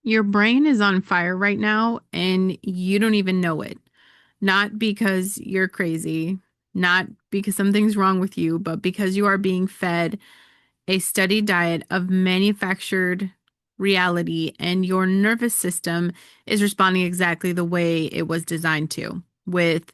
Your brain is on fire right now and you don't even know it. Not because you're crazy, not because something's wrong with you, but because you are being fed a steady diet of manufactured reality and your nervous system is responding exactly the way it was designed to, with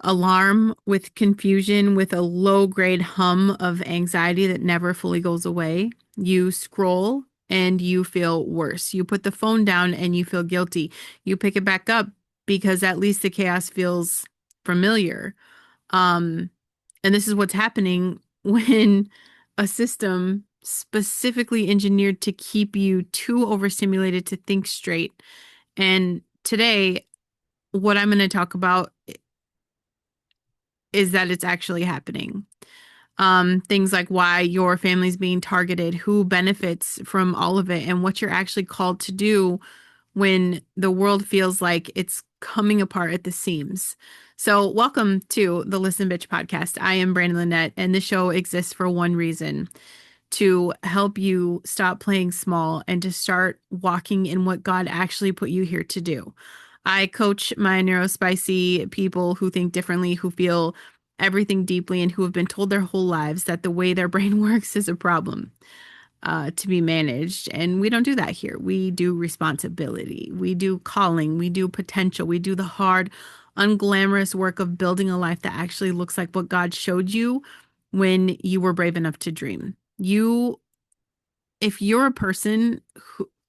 alarm, with confusion, with a low grade hum of anxiety that never fully goes away. You scroll and you feel worse. You put the phone down and you feel guilty. You pick it back up because at least the chaos feels familiar. Um, and this is what's happening when a system specifically engineered to keep you too overstimulated to think straight. And today, what I'm going to talk about is that it's actually happening. Things like why your family's being targeted, who benefits from all of it, and what you're actually called to do when the world feels like it's coming apart at the seams. So, welcome to the Listen Bitch podcast. I am Brandon Lynette, and this show exists for one reason: to help you stop playing small and to start walking in what God actually put you here to do. I coach my neurospicy people who think differently, who feel everything deeply, and who have been told their whole lives that the way their brain works is a problem to be managed. And we don't do that here. We do responsibility, we do calling, we do potential, we do the hard, unglamorous work of building a life that actually looks like what God showed you when you were brave enough to dream. If you're a person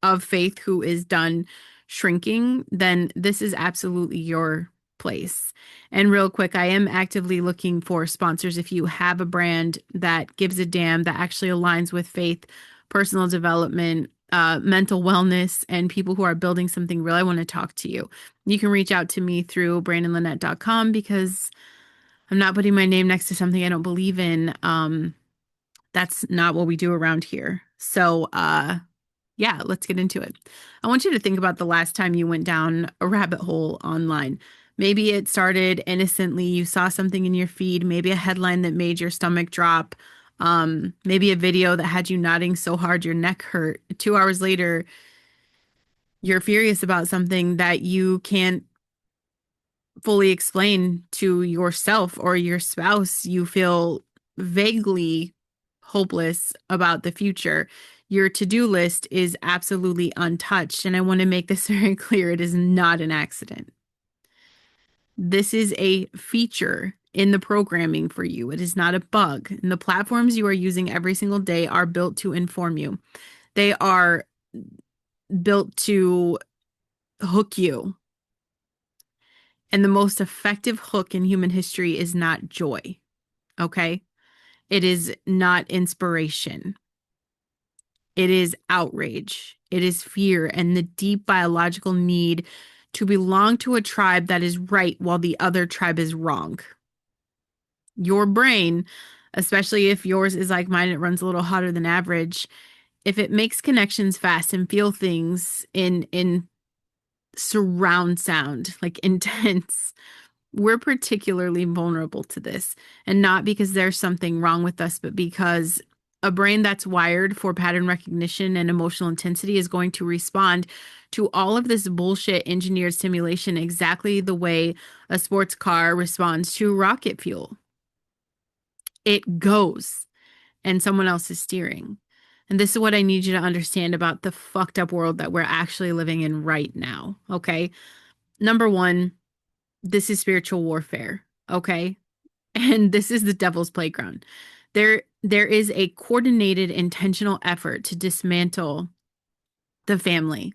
of faith who is done shrinking, then this is absolutely your place. And real quick, I am actively looking for sponsors. If you have a brand that gives a damn, that actually aligns with faith, personal development, mental wellness, and people who are building something real, I want to talk to you. You can reach out to me through brandonlynette.com because I'm not putting my name next to something I don't believe in. That's not what we do around here. So, yeah, let's get into it. I want you to think about the last time you went down a rabbit hole online. Maybe it started innocently. You saw something in your feed, maybe a headline that made your stomach drop, maybe a video that had you nodding so hard your neck hurt. 2 hours later, you're furious about something that you can't fully explain to yourself or your spouse. You feel vaguely hopeless about the future. Your to-do list is absolutely untouched. And I want to make this very clear. It is not an accident. This is a feature in the programming for you. It is not a bug. And the platforms you are using every single day are built to inform you. They are built to hook you. And the most effective hook in human history is not joy. Okay? It is not inspiration. It is outrage. It is fear and the deep biological need to belong to a tribe that is right while the other tribe is wrong. Your brain, especially if yours is like mine, it runs a little hotter than average. If it makes connections fast and feel things in surround sound, like intense, we're particularly vulnerable to this. And not because there's something wrong with us, but because a brain that's wired for pattern recognition and emotional intensity is going to respond to all of this bullshit engineered stimulation exactly the way a sports car responds to rocket fuel. It goes, and someone else is steering. And this is what I need you to understand about the fucked up world that we're actually living in right now. Okay. Number one, this is spiritual warfare. Okay. And this is the devil's playground. There is a coordinated, intentional effort to dismantle the family.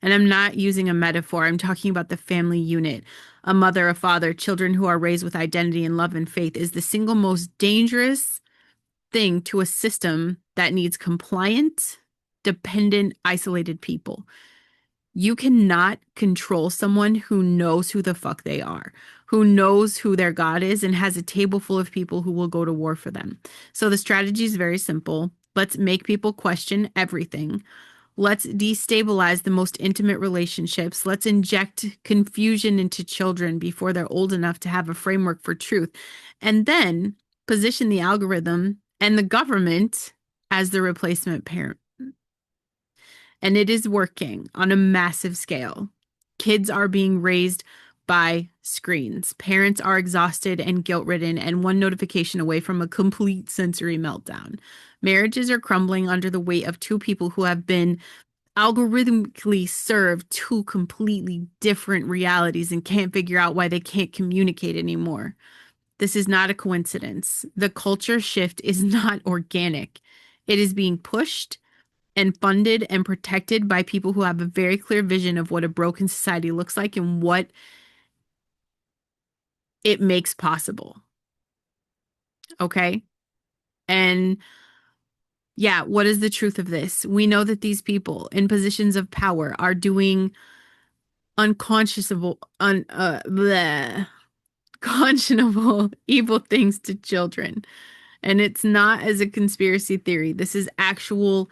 And I'm not using a metaphor. I'm talking about the family unit. A mother, a father, children who are raised with identity and love and faith is the single most dangerous thing to a system that needs compliant, dependent, isolated people. You cannot control someone who knows who the fuck they are, who knows who their God is, and has a table full of people who will go to war for them. So the strategy is very simple. Let's make people question everything. Let's destabilize the most intimate relationships. Let's inject confusion into children before they're old enough to have a framework for truth. And then position the algorithm and the government as the replacement parent. And it is working on a massive scale. Kids are being raised by screens. Parents are exhausted and guilt-ridden and one notification away from a complete sensory meltdown. Marriages are crumbling under the weight of two people who have been algorithmically served two completely different realities and can't figure out why they can't communicate anymore. This is not a coincidence. The culture shift is not organic. It is being pushed and funded and protected by people who have a very clear vision of what a broken society looks like and what it makes possible. Okay? And yeah, what is the truth of this? We know that these people in positions of power are doing unconscionable, conscionable evil things to children. And it's not as a conspiracy theory. This is actual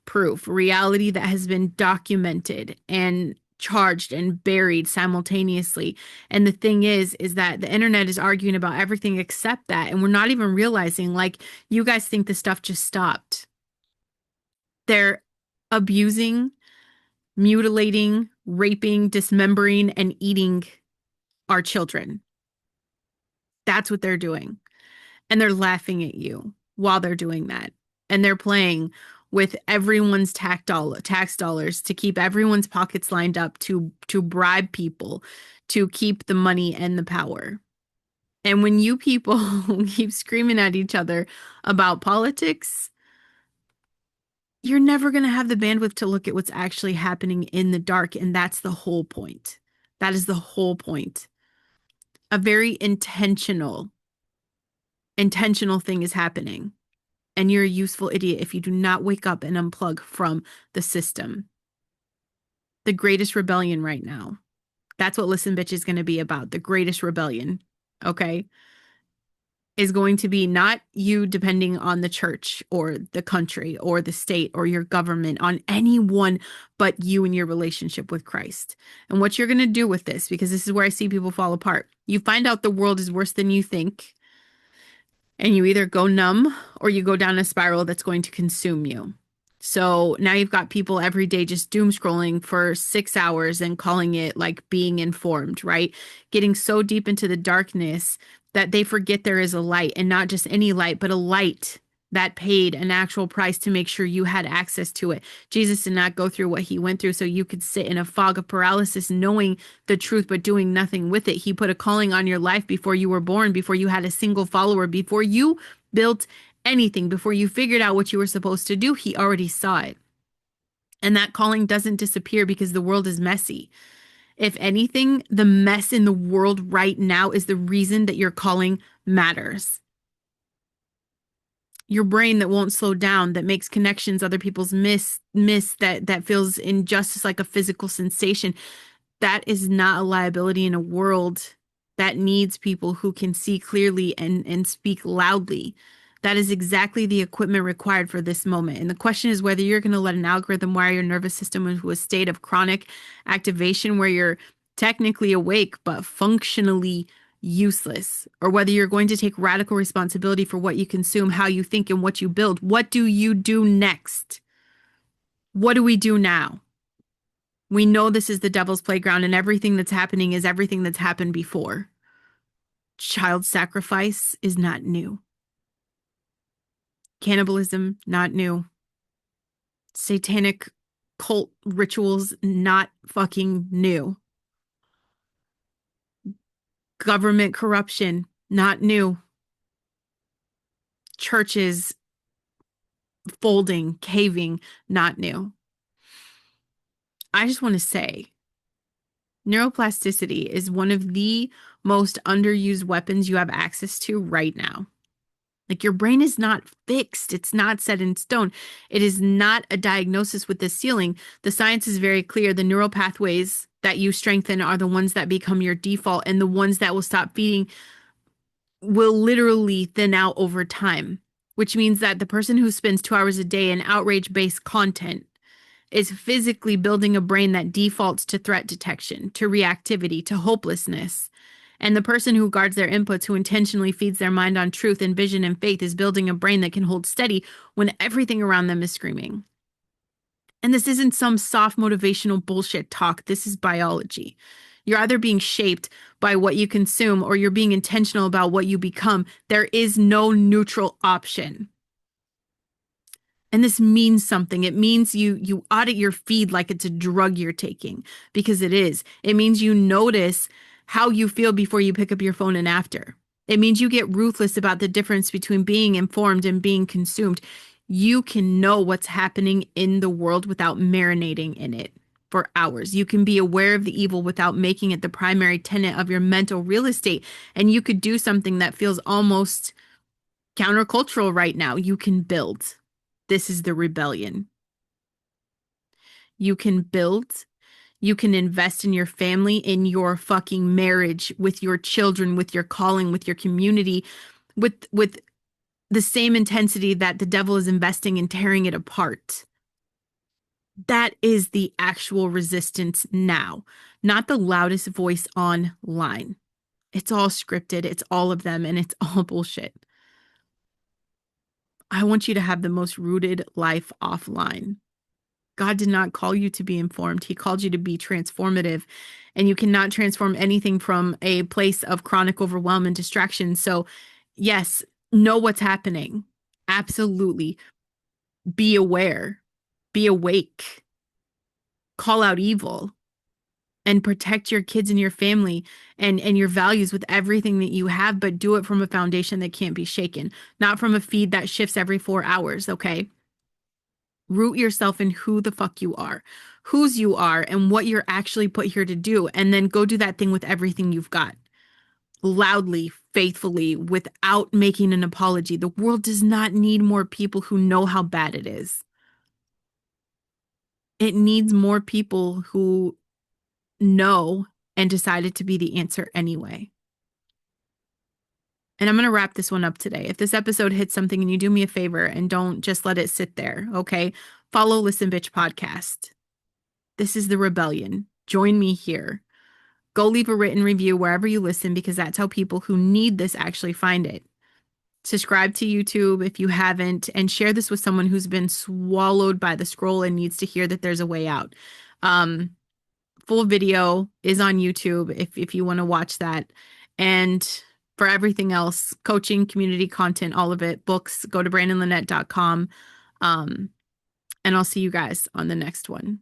proof, reality that has been documented and charged and buried simultaneously. And the thing is that the internet is arguing about everything except that. And we're not even realizing, like, you guys think the stuff just stopped. They're abusing, mutilating, raping, dismembering, and eating our children. That's what they're doing. And they're laughing at you while they're doing that. And they're playing with everyone's tax dollars to keep everyone's pockets lined up to bribe people to keep the money and the power. And when you people keep screaming at each other about politics, you're never going to have the bandwidth to look at what's actually happening in the dark. And that's the whole point. That is the whole point. A very intentional thing is happening. And you're a useful idiot if you do not wake up and unplug from the system. The greatest rebellion right now. That's what Listen Bitch is going to be about. The greatest rebellion. Okay? Is going to be not you depending on the church or the country or the state or your government, on anyone but you and your relationship with Christ. And what you're going to do with this, because this is where I see people fall apart. You find out the world is worse than you think. And you either go numb or you go down a spiral that's going to consume you. So now you've got people every day just doom scrolling for 6 hours and calling it like being informed, right? Getting so deep into the darkness that they forget there is a light, and not just any light, but a light that paid an actual price to make sure you had access to it. Jesus did not go through what he went through so you could sit in a fog of paralysis knowing the truth but doing nothing with it. He put a calling on your life before you were born, before you had a single follower, before you built anything, before you figured out what you were supposed to do. He already saw it. And that calling doesn't disappear because the world is messy. If anything, the mess in the world right now is the reason that your calling matters. Your brain that won't slow down, that makes connections other people's miss, that feels injustice like a physical sensation. That is not a liability in a world that needs people who can see clearly and speak loudly. That is exactly the equipment required for this moment. And the question is whether you're going to let an algorithm wire your nervous system into a state of chronic activation where you're technically awake but functionally useless, or whether you're going to take radical responsibility for what you consume, how you think, and what you build. What do you do next? What do we do now? We know this is the devil's playground, and everything that's happening is everything that's happened before. Child sacrifice is not new. Cannibalism, not new. Satanic cult rituals, not fucking new. Government corruption, not new. Churches folding, caving, not new. I just want to say, neuroplasticity is one of the most underused weapons you have access to right now. Like, your brain is not fixed. It's not set in stone. It is not a diagnosis with the ceiling. The science is very clear. The neural pathways that you strengthen are the ones that become your default, and the ones that will stop feeding will literally thin out over time, which means that the person who spends 2 hours a day in outrage-based content is physically building a brain that defaults to threat detection, to reactivity, to hopelessness. And the person who guards their inputs, who intentionally feeds their mind on truth and vision and faith, is building a brain that can hold steady when everything around them is screaming. And this isn't some soft motivational bullshit talk. This is biology. You're either being shaped by what you consume or you're being intentional about what you become. There is no neutral option. And this means something. It means you audit your feed like it's a drug you're taking, because it is. It means you notice how you feel before you pick up your phone and after. It means you get ruthless about the difference between being informed and being consumed. You can know what's happening in the world without marinating in it for hours. You can be aware of the evil without making it the primary tenet of your mental real estate. And you could do something that feels almost countercultural right now. You can build. This is the rebellion. You can build. You can invest in your family, in your fucking marriage, with your children, with your calling, with your community, with the same intensity that the devil is investing in tearing it apart. That is the actual resistance now, not the loudest voice online. It's all scripted. It's all of them, and it's all bullshit. I want you to have the most rooted life offline. God did not call you to be informed. He called you to be transformative. And you cannot transform anything from a place of chronic overwhelm and distraction. So, yes, know what's happening. Absolutely. Be aware. Be awake. Call out evil and protect your kids and your family and your values with everything that you have, but do it from a foundation that can't be shaken, not from a feed that shifts every 4 hours, okay? Root yourself in who the fuck you are, whose you are, and what you're actually put here to do. And then go do that thing with everything you've got. Loudly, faithfully, without making an apology. The world does not need more people who know how bad it is. It needs more people who know and decided to be the answer anyway. And I'm going to wrap this one up today. If this episode hits something and you do me a favor and don't just let it sit there, okay? Follow Listen Bitch Podcast. This is the rebellion. Join me here. Go leave a written review wherever you listen, because that's how people who need this actually find it. Subscribe to YouTube if you haven't, and share this with someone who's been swallowed by the scroll and needs to hear that there's a way out. Full video is on YouTube if you want to watch that. And for everything else, coaching, community content, all of it, books, go to brandonlynette.com. And I'll see you guys on the next one.